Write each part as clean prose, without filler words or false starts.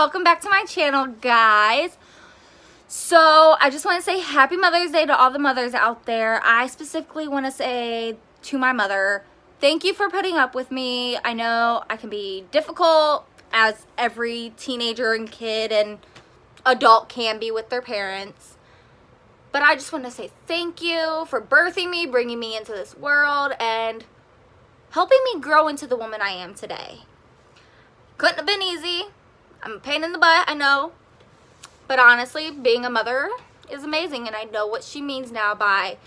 welcome back to my channel, guys. So I just want to say happy Mother's Day to all the mothers out there. I specifically want to say to my mother, thank you for putting up with me. I know I can be difficult, as every teenager and kid and adult can be with their parents. But I just want to say thank you for birthing me, bringing me into this world, and helping me grow into the woman I am today. Couldn't have been easy. I'm a pain in the butt, I know. But honestly, being a mother is amazing, and I know what she means now by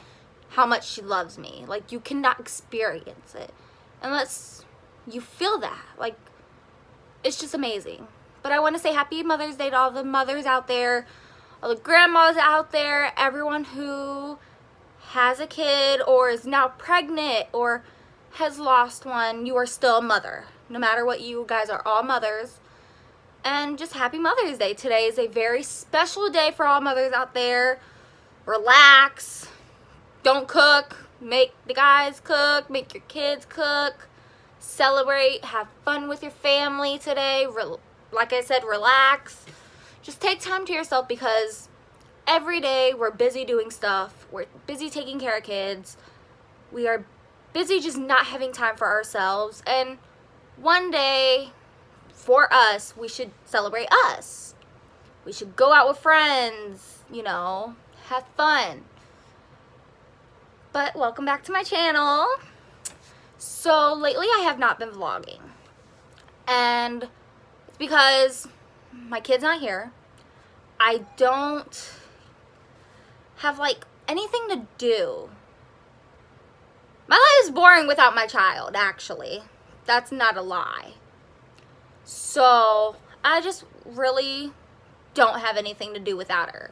how much she loves me. Like, you cannot experience it unless you feel that. Like, it's just amazing. But I want to say happy Mother's Day to all the mothers out there, all the grandmas out there, everyone who has a kid or is now pregnant or has lost one. You are still a mother. No matter what, you guys are all mothers. And just happy Mother's Day. Today is a very special day for all mothers out there. Relax. Don't cook. Make the guys cook. Make your kids cook. Celebrate. Have fun with your family today. Like I said, relax. Just take time to yourself, because every day we're busy doing stuff. We're busy taking care of kids. We are busy just not having time for ourselves. And one day, for us, we should celebrate us. We should go out with friends, have fun. But welcome back to my channel. So lately I have not been vlogging. And it's because my kid's not here. I don't have anything to do. My life is boring without my child, actually. That's not a lie. So I just really don't have anything to do without her.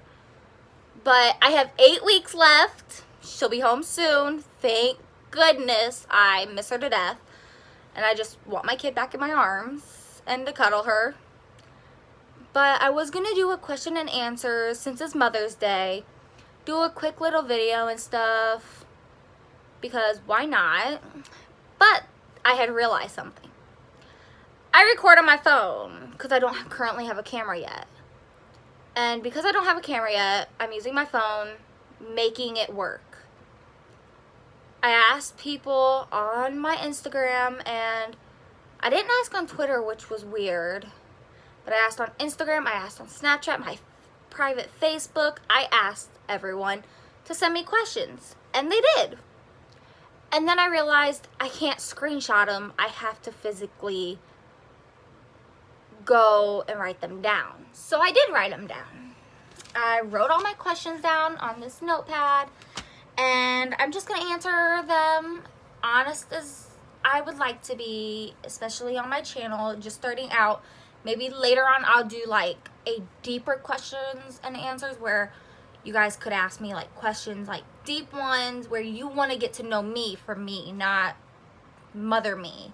But I have 8 weeks left. She'll be home soon. Thank goodness. I miss her to death. And I just want my kid back in my arms and to cuddle her. But I was going to do a question and answer since it's Mother's Day. Do a quick little video and stuff, because why not? But I had realized something. I record on my phone because I don't currently have a camera yet. And because I don't have a camera yet, I'm using my phone, making it work. I asked people on my Instagram, and I didn't ask on Twitter, which was weird. But I asked on Instagram, I asked on Snapchat, my private Facebook. I asked everyone to send me questions, and they did. And then I realized I can't screenshot them. I have to physically go and write them down. So I did write them down. I wrote all my questions down on this notepad, and I'm just going to answer them honest as I would like to be, especially on my channel, just starting out. Maybe later on I'll do a deeper questions and answers where you guys could ask me questions, deep ones where you want to get to know me for me, not mother me.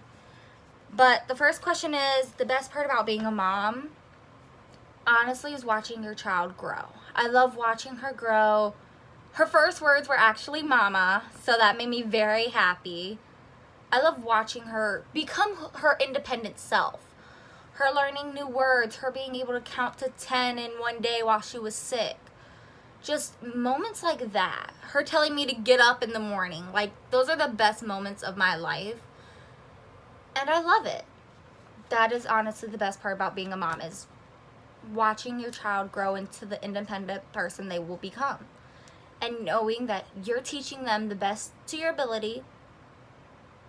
But the first question is, the best part about being a mom, honestly, is watching your child grow. I love watching her grow. Her first words were actually mama, so that made me very happy. I love watching her become her independent self. Her learning new words, her being able to count to 10 in one day while she was sick. Just moments like that. Her telling me to get up in the morning. Those are the best moments of my life. And I love it. That is honestly the best part about being a mom, is watching your child grow into the independent person they will become. And knowing that you're teaching them the best to your ability,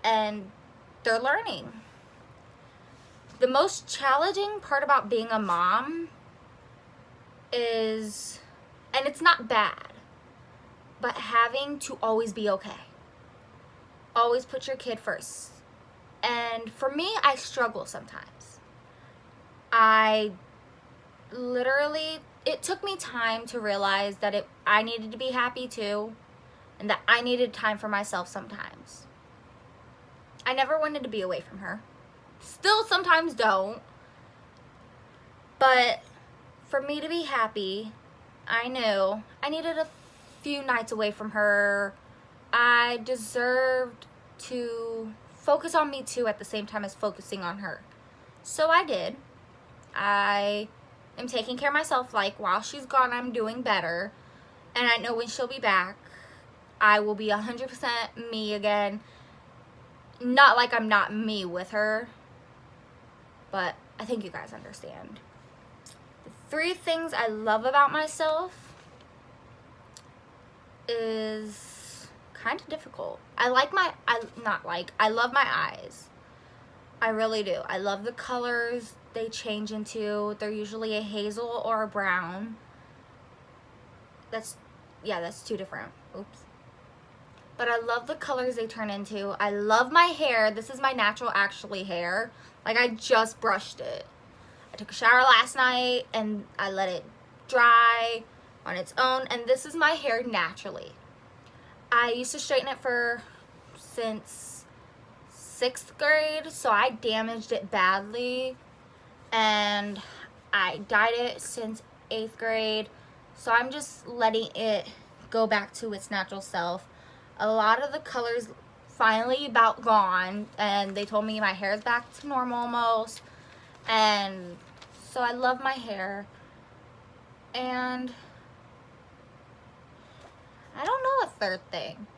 and they're learning. The most challenging part about being a mom is, and it's not bad, but having to always be okay. Always put your kid first. And for me, I struggle sometimes. It took me time to realize that I needed to be happy too, and that I needed time for myself sometimes. I never wanted to be away from her. Still sometimes don't. But for me to be happy, I knew I needed a few nights away from her. I deserved to focus on me too at the same time as focusing on her. So I did. I am taking care of myself. Like, while she's gone, I'm doing better. And I know when she'll be back, I will be 100% me again. Not like I'm not me with her, but I think you guys understand. The 3 things I love about myself is kind of difficult. I love my eyes. I really do. I love the colors they change into. They're usually a hazel or a brown. That's 2 different. Oops. But I love the colors they turn into. I love my hair. This is my natural actually hair. Like, I just brushed it. I took a shower last night and I let it dry on its own. And this is my hair naturally. I used to straighten it since 6th grade, so I damaged it badly. And I dyed it since 8th grade. So I'm just letting it go back to its natural self. A lot of the colors finally about gone, and they told me my hair is back to normal almost. And so I love my hair. And I don't know a 3rd thing.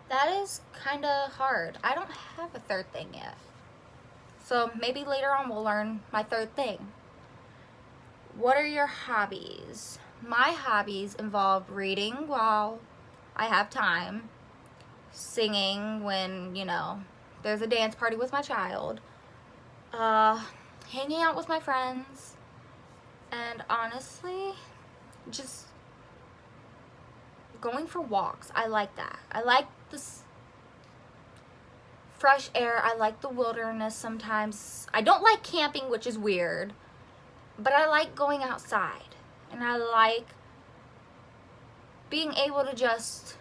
That is kind of hard. I don't have a 3rd thing yet. So maybe later on we'll learn my 3rd thing. What are your hobbies? My hobbies involve reading while I have time, singing when, there's a dance party with my child, hanging out with my friends, and honestly, just going for walks. I like that. I like this fresh air. I like the wilderness sometimes. I don't like camping, which is weird, but I like going outside, and I like being able to just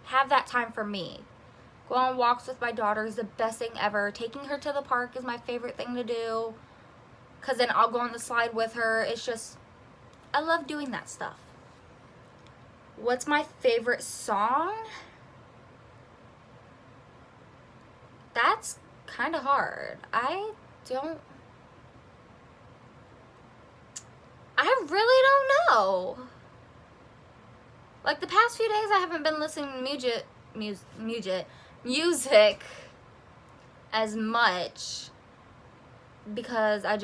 have that time for me. Go on walks with my daughter is the best thing ever. Taking her to the park is my favorite thing to do, because then I'll go on the slide with her. It's just, I love doing that stuff. What's my favorite song? That's kind of hard. I really don't know. Like, the past few days I haven't been listening to music as much because I've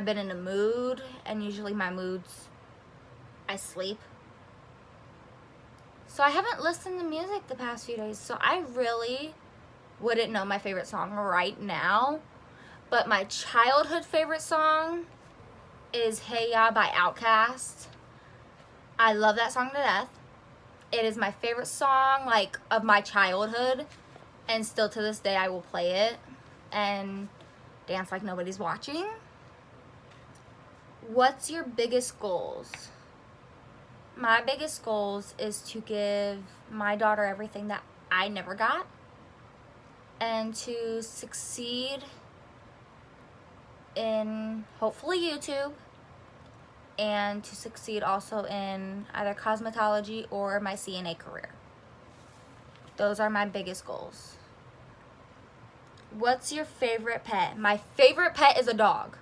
been in a mood, and usually my moods, I sleep. So I haven't listened to music the past few days, so I really wouldn't know my favorite song right now. But my childhood favorite song is Hey Ya by Outkast. I love that song to death. It is my favorite song, like, of my childhood, and still to this day I will play it and dance like nobody's watching. What's your biggest goals? My biggest goals is to give my daughter everything that I never got, and to succeed in hopefully YouTube, and to succeed also in either cosmetology or my CNA career. Those are my biggest goals. What's your favorite pet? My favorite pet is a dog.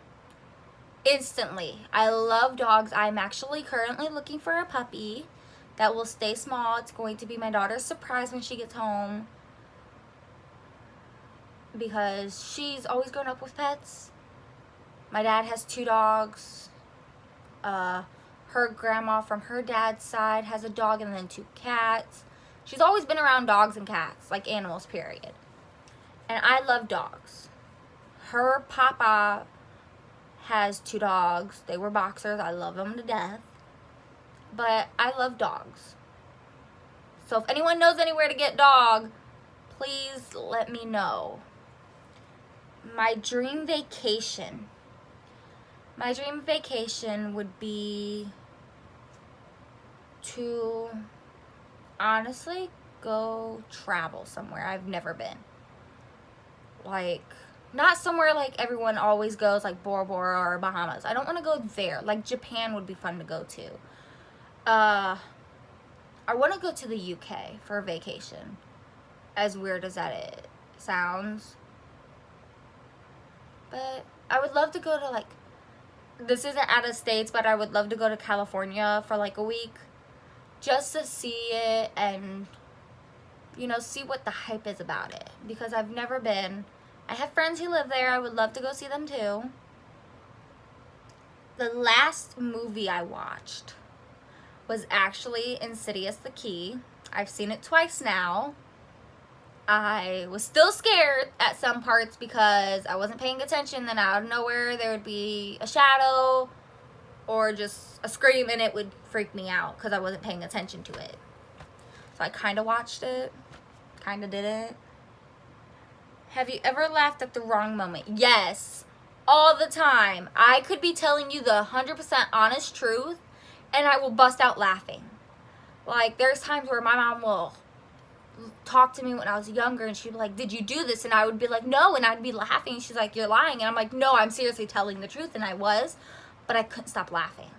Instantly. I love dogs. I'm actually currently looking for a puppy that will stay small. It's going to be my daughter's surprise when she gets home, because she's always grown up with pets. My dad has 2 dogs. Her grandma from her dad's side has a dog, and then 2 cats. She's always been around dogs and cats, like animals, period. And I love dogs. Her papa has 2 dogs. They were boxers. I love them to death. But I love dogs. So if anyone knows anywhere to get dog, please let me know. My dream vacation. My dream vacation would be to honestly go travel somewhere I've never been. Like, not somewhere like everyone always goes, like Bora Bora or Bahamas. I don't want to go there. Like, Japan would be fun to go to. I want to go to the UK for a vacation. As weird as that sounds. But I would love to go to, like, this isn't out of states, but I would love to go to California for like a week just to see it and, you know, see what the hype is about it, because I've never been. I have friends who live there. I would love to go see them too. The last movie I watched was actually Insidious the Key. I've seen it twice now. I was still scared at some parts because I wasn't paying attention. Then out of nowhere there would be a shadow or just a scream, and it would freak me out because I wasn't paying attention to it. So I kind of watched it, kind of didn't. Have you ever laughed at the wrong moment? Yes, all the time. I could be telling you the 100% honest truth and I will bust out laughing. Like, there's times where my mom will talk to me when I was younger and she'd be like, did you do this? And I would be like, no, and I'd be laughing. She's like, you're lying. And I'm like, no, I'm seriously telling the truth. And I was, but I couldn't stop laughing.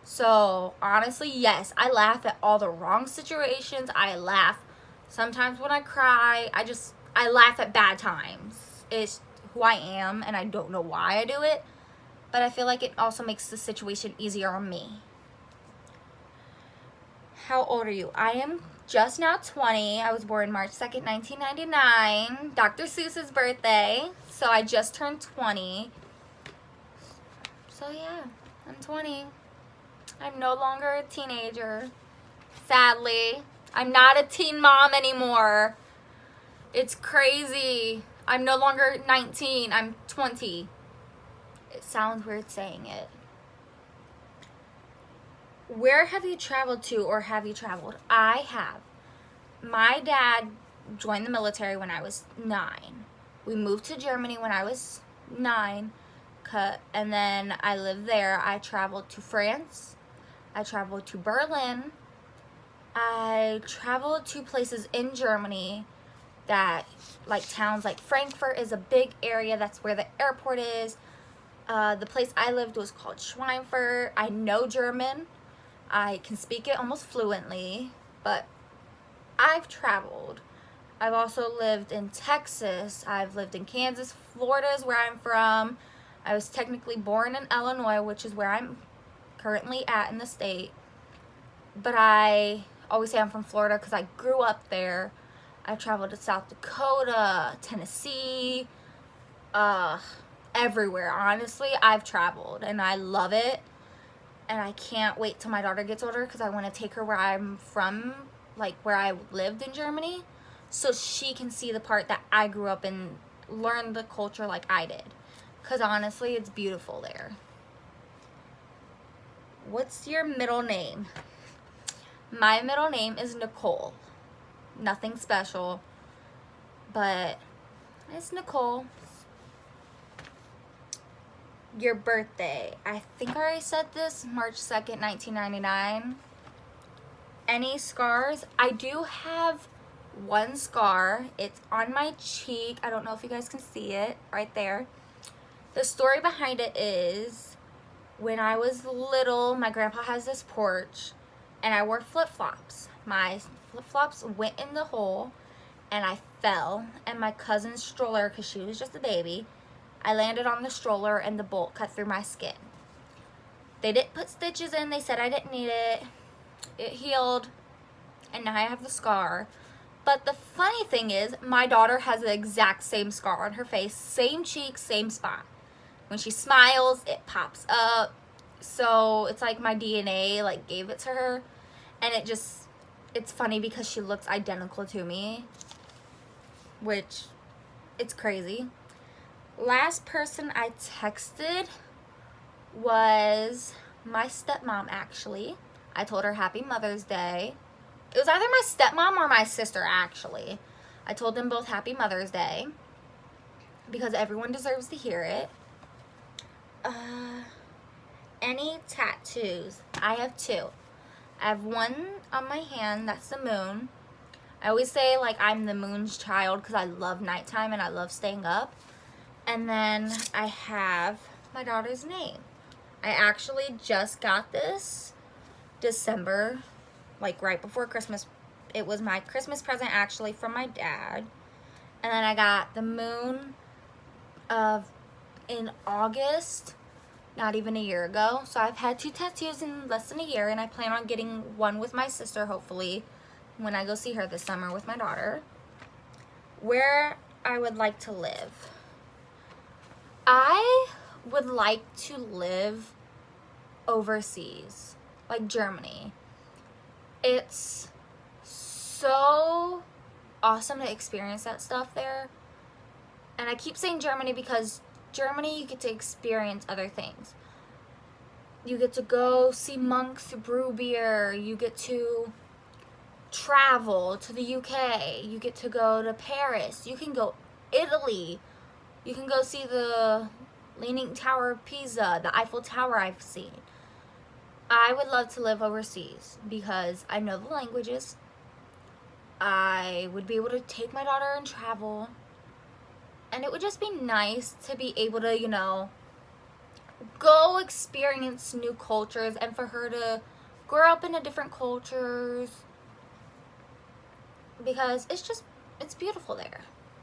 So honestly, yes, I laugh at all the wrong situations. I laugh sometimes when I cry. I laugh at bad times. It's who I am, and I don't know why I do it, but I feel like it also makes the situation easier on me. How old are you? I am just now 20. I was born March 2nd, 1999. Dr. Seuss's birthday. So I just turned 20. So yeah, I'm 20. I'm no longer a teenager. Sadly. I'm not a teen mom anymore. It's crazy. I'm no longer 19. I'm 20. It sounds weird saying it. Where have you traveled to, or have you traveled? I have. My dad joined the military when I was 9. We moved to Germany when I was 9. And then I lived there. I traveled to France. I traveled to Berlin. I traveled to places in Germany that, like, towns like Frankfurt is a big area. That's where the airport is. The place I lived was called Schweinfurt. I know German. I can speak it almost fluently, but I've traveled. I've also lived in Texas. I've lived in Kansas. Florida is where I'm from. I was technically born in Illinois, which is where I'm currently at in the state. But I always say I'm from Florida because I grew up there. I've traveled to South Dakota, Tennessee, everywhere. Honestly, I've traveled and I love it. And I can't wait till my daughter gets older because I want to take her where I'm from, like where I lived in Germany, so she can see the part that I grew up in, learn the culture like I did. Because honestly, it's beautiful there. What's your middle name? My middle name is Nicole. Nothing special, but it's Nicole. Your birthday. I think I already said this. March 2nd, 1999. Any scars? I do have one scar. It's on my cheek. I don't know if you guys can see it right there. The story behind it is, when I was little, my grandpa has this porch and I wore flip-flops. My flip-flops went in the hole and I fell, and my cousin's stroller, because she was just a baby, I landed on the stroller and the bolt cut through my skin. They didn't put stitches in. They said I didn't need it. It healed, and now I have the scar. But the funny thing is, my daughter has the exact same scar on her face. Same cheek, same spot. When she smiles, it pops up. So it's like my DNA like gave it to her. And it's funny because she looks identical to me, which, it's crazy. Last person I texted was my stepmom, actually. I told her Happy Mother's Day. It was either my stepmom or my sister, actually. I told them both Happy Mother's Day because everyone deserves to hear it. Any tattoos? I have 2. I have one on my hand. That's the moon. I always say, like, I'm the moon's child because I love nighttime and I love staying up. And then I have my daughter's name. I actually just got this December, like right before Christmas. It was my Christmas present actually from my dad. And then I got the moon of in August, not even a year ago. So I've had 2 tattoos in less than a year, and I plan on getting one with my sister, hopefully, when I go see her this summer with my daughter. Where I would like to live. I would like to live overseas, like Germany. It's so awesome to experience that stuff there. And I keep saying Germany because Germany, you get to experience other things. You get to go see monks brew beer. You get to travel to the UK. You get to go to Paris. You can go Italy. You can go see the Leaning Tower of Pisa, the Eiffel Tower I've seen. I would love to live overseas because I know the languages. I would be able to take my daughter and travel. And it would just be nice to be able to, you know, go experience new cultures and for her to grow up in a different cultures. Because it's beautiful there.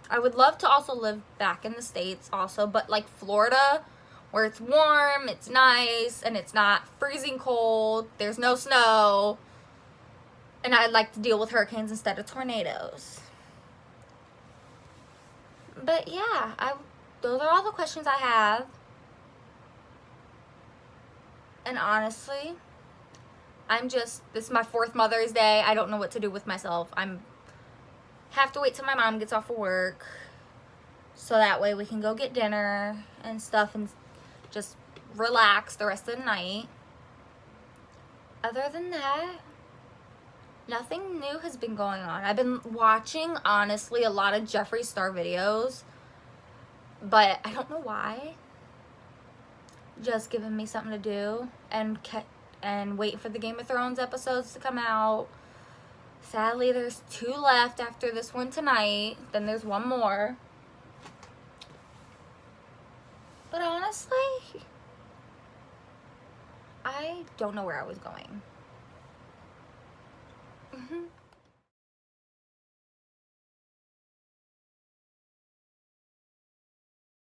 I would love to also live back in the States also, but like Florida, where it's warm, it's nice, and it's not freezing cold, there's no snow, and I'd like to deal with hurricanes instead of tornadoes. But yeah, those are all the questions I have. And honestly, this is my 4th Mother's Day. I don't know what to do with myself. Have to wait till my mom gets off of work so that way we can go get dinner and stuff and just relax the rest of the night. Other than that, nothing new has been going on. I've been watching, honestly, a lot of Jeffree Star videos, but I don't know why. Just giving me something to do and wait for the Game of Thrones episodes to come out. Sadly, there's 2 left after this one tonight. Then there's 1 more. But honestly, I don't know where I was going.